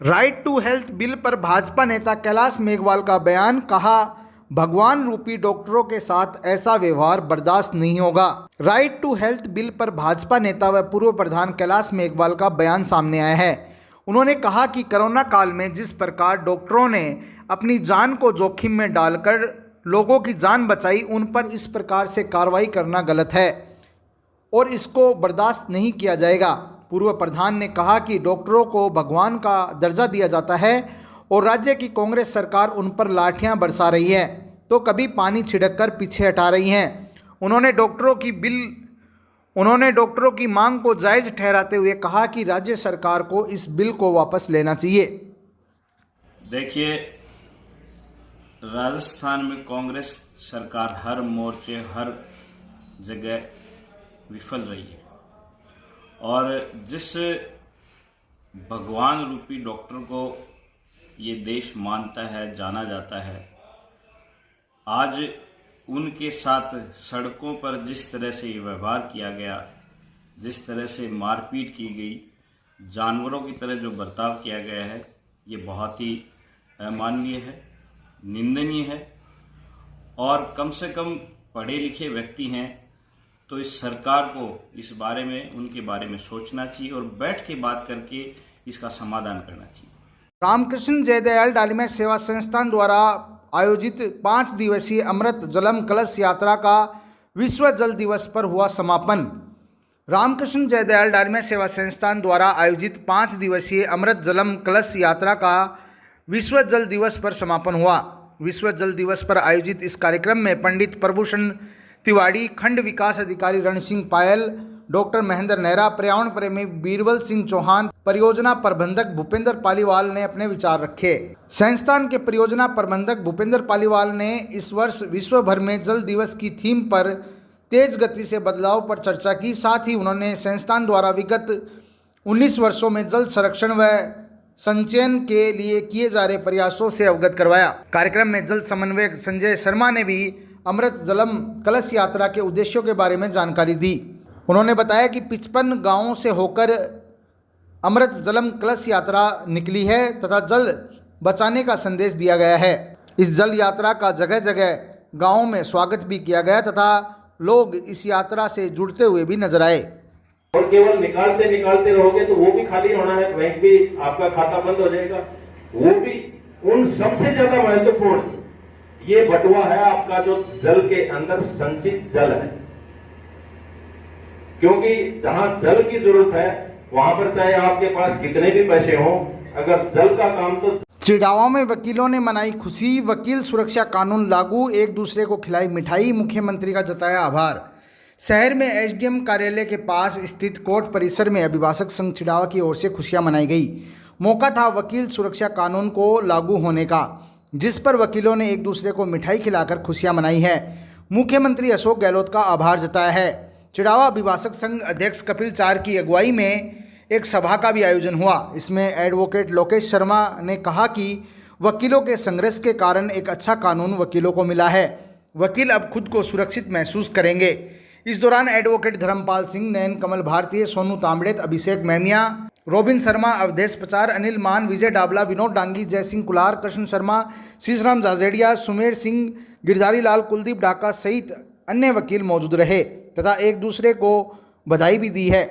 Right to health bill पर भाजपा नेता कैलाश मेघवाल का बयान, कहा भगवान रूपी डॉक्टरों के साथ ऐसा व्यवहार बर्दाश्त नहीं होगा। राइट टू हेल्थ बिल पर भाजपा नेता व पूर्व प्रधान कैलाश मेघवाल का बयान सामने आया है। उन्होंने कहा कि कोरोना काल में जिस प्रकार डॉक्टरों ने अपनी जान को जोखिम में डालकर लोगों की जान बचाई, उन पर इस प्रकार से कार्रवाई करना गलत है और इसको बर्दाश्त नहीं किया जाएगा। पूर्व प्रधान ने कहा कि डॉक्टरों को भगवान का दर्जा दिया जाता है और राज्य की कांग्रेस सरकार उन पर लाठियां बरसा रही है तो कभी पानी छिड़ककर पीछे हटा रही है। उन्होंने डॉक्टरों की मांग को जायज ठहराते हुए कहा कि राज्य सरकार को इस बिल को वापस लेना चाहिए। देखिए, राजस्थान में कांग्रेस सरकार हर मोर्चे हर जगह विफल रही है और जिस भगवान रूपी डॉक्टर को ये देश मानता है, जाना जाता है, आज उनके साथ सड़कों पर जिस तरह से व्यवहार किया गया, जिस तरह से मारपीट की गई, जानवरों की तरह जो बर्ताव किया गया है, ये बहुत ही अमानवीय है, निंदनीय है। और कम से कम पढ़े लिखे व्यक्ति हैं तो इस सरकार को इस बारे में, उनके बारे में सोचना चाहिए और बैठ के बात करके इसका समाधान करना चाहिए। रामकृष्ण जयदयाल डालीमैच सेवा संस्थान द्वारा आयोजित 5 दिवसीय अमृत जलम कलश यात्रा का विश्व जल दिवस पर हुआ समापन। रामकृष्ण जयदयाल डालीमैच सेवा संस्थान द्वारा आयोजित 5 दिवसीय अमृत जलम कलश यात्रा का विश्व जल दिवस पर समापन हुआ। विश्व जल दिवस पर आयोजित इस कार्यक्रम में पंडित प्रभूषण तिवारी, खंड विकास अधिकारी रण सिंह पायल, डॉक्टर महेंद्र नेहरा, पर्यावरण प्रेमी बीरबल सिंह चौहान, परियोजना प्रबंधक भूपेंद्र पालीवाल ने अपने विचार रखे। संस्थान के परियोजना प्रबंधक भूपेंद्र पालीवाल ने इस वर्ष विश्व भर में जल दिवस की थीम पर तेज गति से बदलाव पर चर्चा की। साथ ही उन्होंने संस्थान द्वारा विगत 19 वर्षों में जल संरक्षण व संचयन के लिए किए जा रहे प्रयासों से अवगत करवाया। कार्यक्रम में जल समन्वयक संजय शर्मा ने भी अमृत जलम कलश यात्रा के उद्देश्यों के बारे में जानकारी दी। उन्होंने बताया कि 55 गांवों से होकर अमृत जलम कलश यात्रा निकली है तथा जल बचाने का संदेश दिया गया है। इस जल यात्रा का जगह जगह गांवों में स्वागत भी किया गया तथा लोग इस यात्रा से जुड़ते हुए भी नजर आए। और केवल निकालते रहोगे तो वो भी खाली होना है, बैंक भी आपका खाता बंद हो जाएगा। वो भी उन सबसे ज्यादा महत्वपूर्ण ये बटुआ है आपका जो जल के अंदर संचित जल है, क्योंकि जहां जल की जरूरत है वहां पर चाहे आपके पास कितने भी पैसे हों, अगर जल का काम तो। चिड़ावा में वकीलों ने मनाई खुशी, वकील सुरक्षा कानून लागू, एक दूसरे को खिलाई मिठाई, मुख्यमंत्री का जताया आभार। शहर में एसडीएम कार्यालय के पास स्थित कोर्ट परिसर में अभिभाषक संघ चिड़ावा की ओर से खुशियां मनाई गई। मौका था वकील सुरक्षा कानून को लागू होने का, जिस पर वकीलों ने एक दूसरे को मिठाई खिलाकर खुशियां मनाई है। मुख्यमंत्री अशोक गहलोत का आभार जताया है। चिड़ावा अभिभाषक संघ अध्यक्ष कपिल चार की अगुवाई में एक सभा का भी आयोजन हुआ। इसमें एडवोकेट लोकेश शर्मा ने कहा कि वकीलों के संघर्ष के कारण एक अच्छा कानून वकीलों को मिला है। वकील अब खुद को सुरक्षित महसूस करेंगे। इस दौरान एडवोकेट धर्मपाल सिंह, नयन कमल भारतीय, सोनू तांबड़े, अभिषेक मैमिया, रोबिन शर्मा, अवधेश पचार, अनिल मान, विजय डाबला, विनोद डांगी, जय सिंह कुलार, कृष्ण शर्मा, शीशराम जाजेड़िया, सुमेर सिंह, गिरधारी लाल, कुलदीप ढाका सहित अन्य वकील मौजूद रहे तथा एक दूसरे को बधाई भी दी है।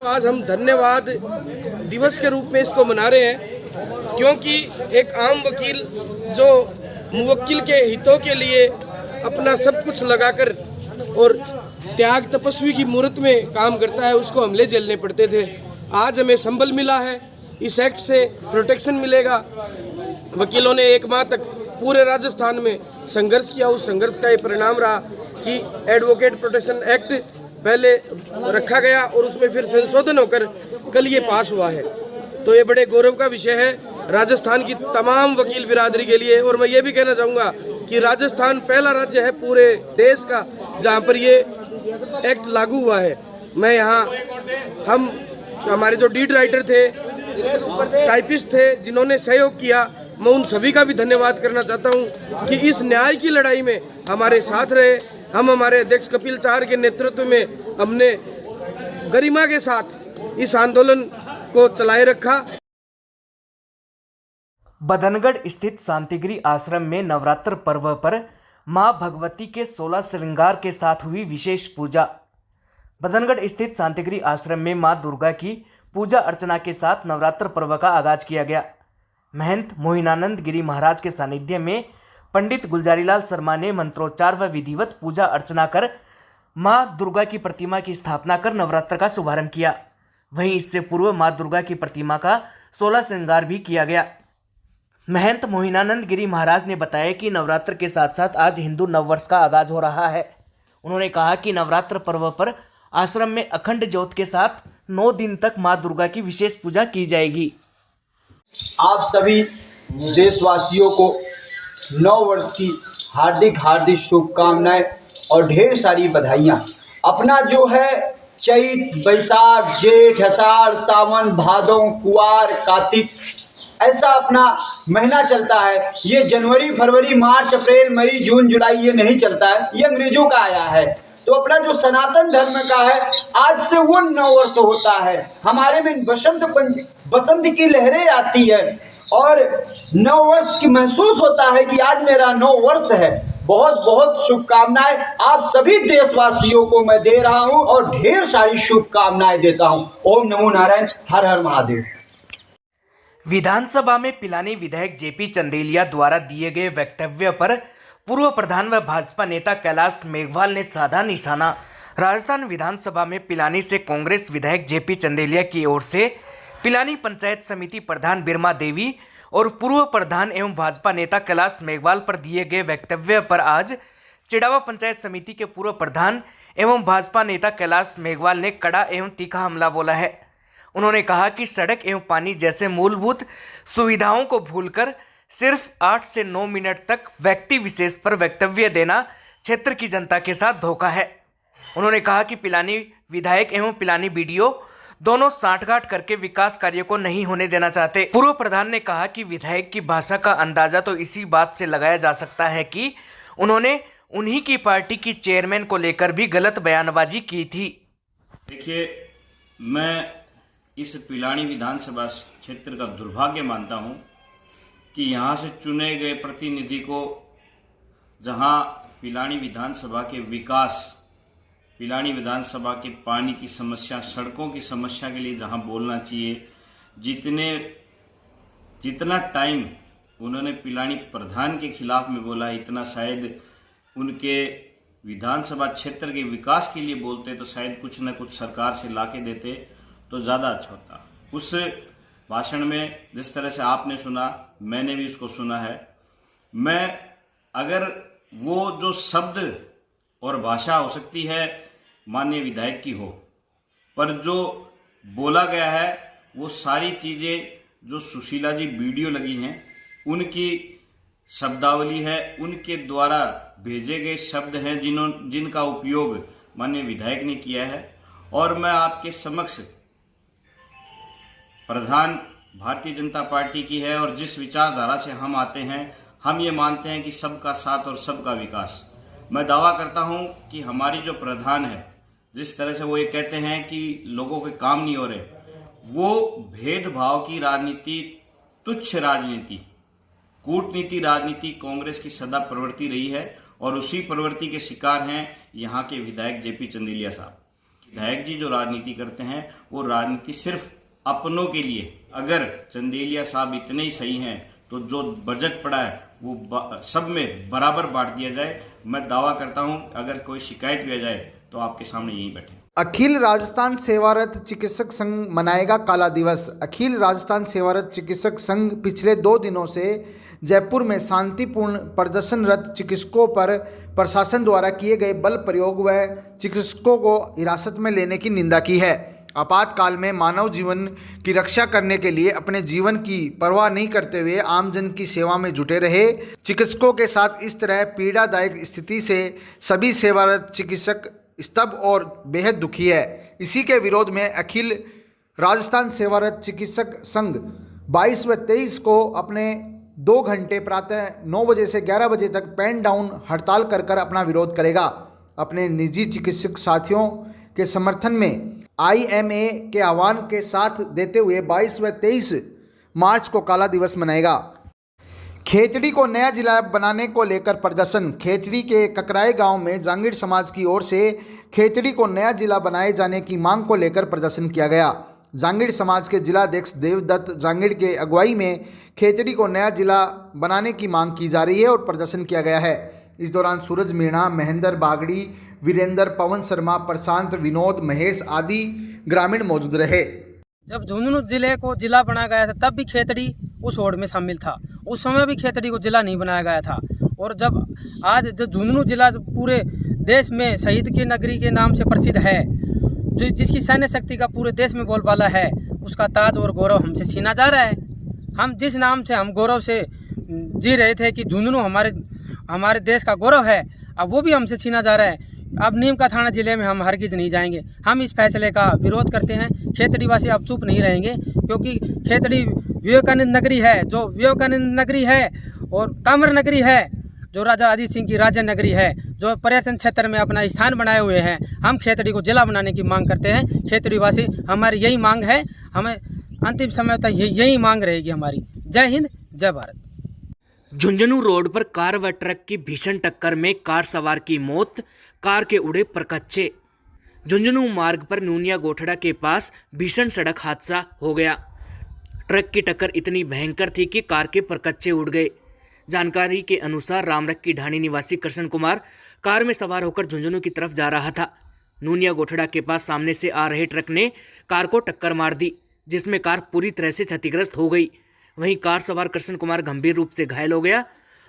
आज हम धन्यवाद दिवस के रूप में इसको मना रहे हैं, क्योंकि एक आम वकील जो मुवक्किल के हितों के लिए अपना सब कुछ लगाकर और त्याग तपस्वी की मूर्त में काम करता है, उसको हमले झेलने पड़ते थे। आज हमें संबल मिला है, इस एक्ट से प्रोटेक्शन मिलेगा। वकीलों ने 1 माह तक पूरे राजस्थान में संघर्ष किया, उस संघर्ष का ये परिणाम रहा कि एडवोकेट प्रोटेक्शन एक्ट पहले रखा गया और उसमें फिर संशोधन होकर कल ये पास हुआ है। तो ये बड़े गौरव का विषय है राजस्थान की तमाम वकील बिरादरी के लिए। और मैं ये भी कहना चाहूँगा कि राजस्थान पहला राज्य है पूरे देश का जहाँ पर ये एक्ट लागू हुआ है। मैं यहाँ हमारे जो लीड राइटर थे, टाइपिस्ट थे, जिन्होंने सहयोग किया, मैं उन सभी का भी धन्यवाद करना चाहता हूं कि इस न्याय की लड़ाई में हमारे साथ रहे। हम हमारे अध्यक्ष कपिल चार के नेतृत्व में हमने गरिमा के साथ इस आंदोलन को चलाए रखा। बदनगढ़ स्थित शांतिगिरी आश्रम में नवरात्र पर्व पर मां भगवती के 16 श्रृंगार के साथ हुई विशेष पूजा। बदनगढ़ स्थित शांतिगिरी आश्रम में मां दुर्गा की पूजा अर्चना के साथ नवरात्र पर्व का आगाज किया गया। महंत मोहिनानंद गिरी महाराज के सानिध्य में पंडित गुलजारीलाल शर्मा ने मंत्रोच्चार व विधिवत पूजा अर्चना कर मां दुर्गा की प्रतिमा की स्थापना कर नवरात्र का शुभारंभ किया। वहीं इससे पूर्व मां दुर्गा की प्रतिमा का 16 श्रृंगार भी किया गया। महंत मोहिनानंद गिरी महाराज ने बताया कि नवरात्र के साथ साथ आज हिंदू नववर्ष का आगाज हो रहा है। उन्होंने कहा कि नवरात्र पर्व पर आश्रम में अखंड ज्योत के साथ 9 दिन तक मां दुर्गा की विशेष पूजा की जाएगी। आप सभी देशवासियों को नव वर्ष की हार्दिक शुभकामनाएं और ढेर सारी बधाइयाँ। अपना जो है चैत, बैसाख, जेठ, आषाढ़, सावन, भादों, कुआर, कार्तिक ऐसा अपना महीना चलता है। ये जनवरी, फरवरी, मार्च, अप्रैल, मई, जून, जुलाई ये नहीं चलता है, ये अंग्रेजों का आया है। तो अपना जो सनातन धर्म का है आज से वो नव वर्ष होता है। हमारे में बसंत की लहरें आती है और नव वर्ष की महसूस होता है कि आज मेरा नव वर्ष है। बहुत बहुत शुभकामनाएं आप सभी देशवासियों को मैं दे रहा हूं और ढेर सारी शुभकामनाएं देता हूं। ओम नमो नारायण, हर हर महादेव। विधानसभा में पिलानी विधायक जेपी चंदेलिया द्वारा दिए गए वक्तव्य पर पूर्व प्रधान व भाजपा नेता कैलाश मेघवाल ने साधा निशाना। राजस्थान विधानसभा में पिलानी से कांग्रेस विधायक जेपी चंदेलिया की ओर से पिलानी पंचायत समिति प्रधान बिरमा देवी और पूर्व प्रधान एवं भाजपा नेता कैलाश मेघवाल पर दिए गए वक्तव्य पर आज चिड़ावा पंचायत समिति के पूर्व प्रधान एवं भाजपा नेता कैलाश मेघवाल ने कड़ा एवं तीखा हमला बोला है। उन्होंने कहा कि सड़क एवं पानी जैसे मूलभूत सुविधाओं को भूलकर सिर्फ 8 से 9 मिनट तक व्यक्ति विशेष पर वक्तव्य देना क्षेत्र की जनता के साथ धोखा है। उन्होंने कहा कि पिलानी विधायक एवं पिलानी बीडीओ दोनों सांठगांठ करके विकास कार्य को नहीं होने देना चाहते। पूर्व प्रधान ने कहा कि विधायक की भाषा का अंदाजा तो इसी बात से लगाया जा सकता है कि उन्होंने उन्हीं की पार्टी की चेयरमैन को लेकर भी गलत बयानबाजी की थी। देखिए, मैं इस पिलानी विधानसभा क्षेत्र का दुर्भाग्य मानता हूं कि यहां से चुने गए प्रतिनिधि को जहां पिलानी विधानसभा के विकास, पिलानी विधानसभा के पानी की समस्या, सड़कों की समस्या के लिए जहां बोलना चाहिए, जितना टाइम उन्होंने पिलानी प्रधान के खिलाफ में बोला, इतना शायद उनके विधानसभा क्षेत्र के विकास के लिए बोलते तो शायद कुछ न कुछ सरकार से लाके देते तो ज़्यादा अच्छा होता। उस भाषण में जिस तरह से आपने सुना, मैंने भी उसको सुना है। मैं अगर वो जो शब्द और भाषा हो सकती है माननीय विधायक की हो, पर जो बोला गया है वो सारी चीज़ें जो सुशीला जी वीडियो लगी हैं उनकी शब्दावली है, उनके द्वारा भेजे गए शब्द हैं जिनका उपयोग माननीय विधायक ने किया है। और मैं आपके समक्ष प्रधान भारतीय जनता पार्टी की है और जिस विचारधारा से हम आते हैं, हम ये मानते हैं कि सबका साथ और सबका विकास। मैं दावा करता हूं कि हमारी जो प्रधान है, जिस तरह से वो ये कहते हैं कि लोगों के काम नहीं हो रहे, वो भेदभाव की राजनीति, तुच्छ राजनीति, कूटनीति राजनीति कांग्रेस की सदा प्रवृत्ति रही है और उसी प्रवृत्ति के शिकार हैं यहाँ के विधायक जेपी चंदेलिया साहब। विधायक जी जो राजनीति करते हैं वो राजनीति सिर्फ अपनों के लिए। अगर चंदेलिया साहब इतने ही सही हैं तो जो बजट पड़ा है वो सब में बराबर बांट दिया जाए। मैं दावा करता हूं अगर कोई शिकायत भी आ जाए तो आपके सामने यहीं बैठे। अखिल राजस्थान सेवारत चिकित्सक संघ मनाएगा काला दिवस। अखिल राजस्थान सेवारत चिकित्सक संघ पिछले 2 दिनों से जयपुर में शांतिपूर्ण प्रदर्शनरत चिकित्सकों पर प्रशासन द्वारा किए गए बल प्रयोग व चिकित्सकों को हिरासत में लेने की निंदा की है। आपातकाल में मानव जीवन की रक्षा करने के लिए अपने जीवन की परवाह नहीं करते हुए आमजन की सेवा में जुटे रहे चिकित्सकों के साथ इस तरह पीड़ादायक स्थिति से सभी सेवारत चिकित्सक स्तब्ध और बेहद दुखी है। इसी के विरोध में अखिल राजस्थान सेवारत चिकित्सक संघ 22 व 23 को अपने 2 घंटे प्रातः 9 बजे से 11 बजे तक पेन डाउन हड़ताल कर अपना विरोध करेगा। अपने निजी चिकित्सक साथियों के समर्थन में IMA के आह्वान के साथ देते हुए 22 व 23 मार्च को काला दिवस मनाएगा। खेतड़ी को नया जिला बनाने को लेकर प्रदर्शन। खेतड़ी के ककराई गांव में जांगीड़ समाज की ओर से खेतड़ी को नया जिला बनाए जाने की मांग को लेकर प्रदर्शन किया गया। जांगीड़ समाज के जिलाध्यक्ष देवदत्त जांगीड़ के अगुवाई में खेतड़ी को नया जिला बनाने की मांग की जा रही है और प्रदर्शन किया गया है। इस दौरान सूरज मीणा, महेंद्र बागड़ी, वीरेंद्र, पवन शर्मा, प्रशांत, विनोद, महेश आदि ग्रामीण मौजूद रहे। जब झुंझुनू जिले को जिला बनाया गया था तब भी खेतड़ी उस होड़ में शामिल था। उस समय भी खेतड़ी को जिला नहीं बनाया गया था। और जब आज जो झुंझुनू जिला पूरे देश में शहीद की नगरी के नाम से प्रसिद्ध है, जो जिसकी सैन्य शक्ति का पूरे देश में बोलबाला है, उसका ताज और गौरव हमसे छीना जा रहा है। हम जिस नाम से हम गौरव से जी रहे थे कि झुंझुनू हमारे देश का गौरव है, अब वो भी हमसे छीना जा रहा है। अब नीम का थाना जिले में हम हरगिज नहीं जाएंगे। हम इस फैसले का विरोध करते हैं। खेतड़ी वासी अब चुप नहीं रहेंगे, क्योंकि खेतड़ी विवेकानंद नगरी है, जो विवेकानंद नगरी है, और ताम्र नगरी है, जो राजा अजीत सिंह की राज्य नगरी है, जो पर्यटन क्षेत्र में अपना स्थान बनाए हुए हैं। हम खेतड़ी को जिला बनाने की मांग करते हैं। खेतड़ी वासी हमारी यही मांग है, हमें अंतिम समय तक यही मांग रहेगी हमारी। जय हिंद, जय भारत। झुंझुनू रोड पर कार व ट्रक की भीषण टक्कर में कार सवार की मौत, कार के उड़े परकच्चे। झुंझुनू मार्ग पर नूनिया गोठड़ा के पास भीषण सड़क हादसा हो गया। ट्रक की टक्कर इतनी भयंकर थी कि कार के परकच्चे उड़ गए। जानकारी के अनुसार रामरख की ढाणी निवासी कृष्ण कुमार कार में सवार होकर झुंझुनू की तरफ जा रहा था। नूनिया गोठड़ा के पास सामने से आ रहे ट्रक ने कार को टक्कर मार दी, जिसमें कार पूरी तरह से क्षतिग्रस्त हो गई। वहीं कार सवार कृष्ण कुमार गंभीर रूप से घायल हो गया।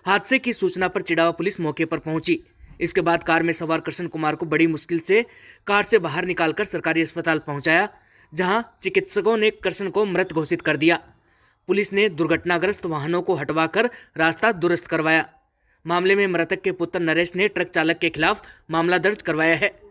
हादसे की सूचना पर चिड़ावा पुलिस मौके पर पहुंची। इसके बाद कार में सवार कृष्ण कुमार को बड़ी मुश्किल से कार से बाहर निकालकर सरकारी अस्पताल पहुंचाया, जहां चिकित्सकों ने कृष्ण को मृत घोषित कर दिया। पुलिस ने दुर्घटनाग्रस्त वाहनों को हटवाकर रास्ता दुरुस्त करवाया। मामले में मृतक के पुत्र नरेश ने ट्रक चालक के खिलाफ मामला दर्ज करवाया है।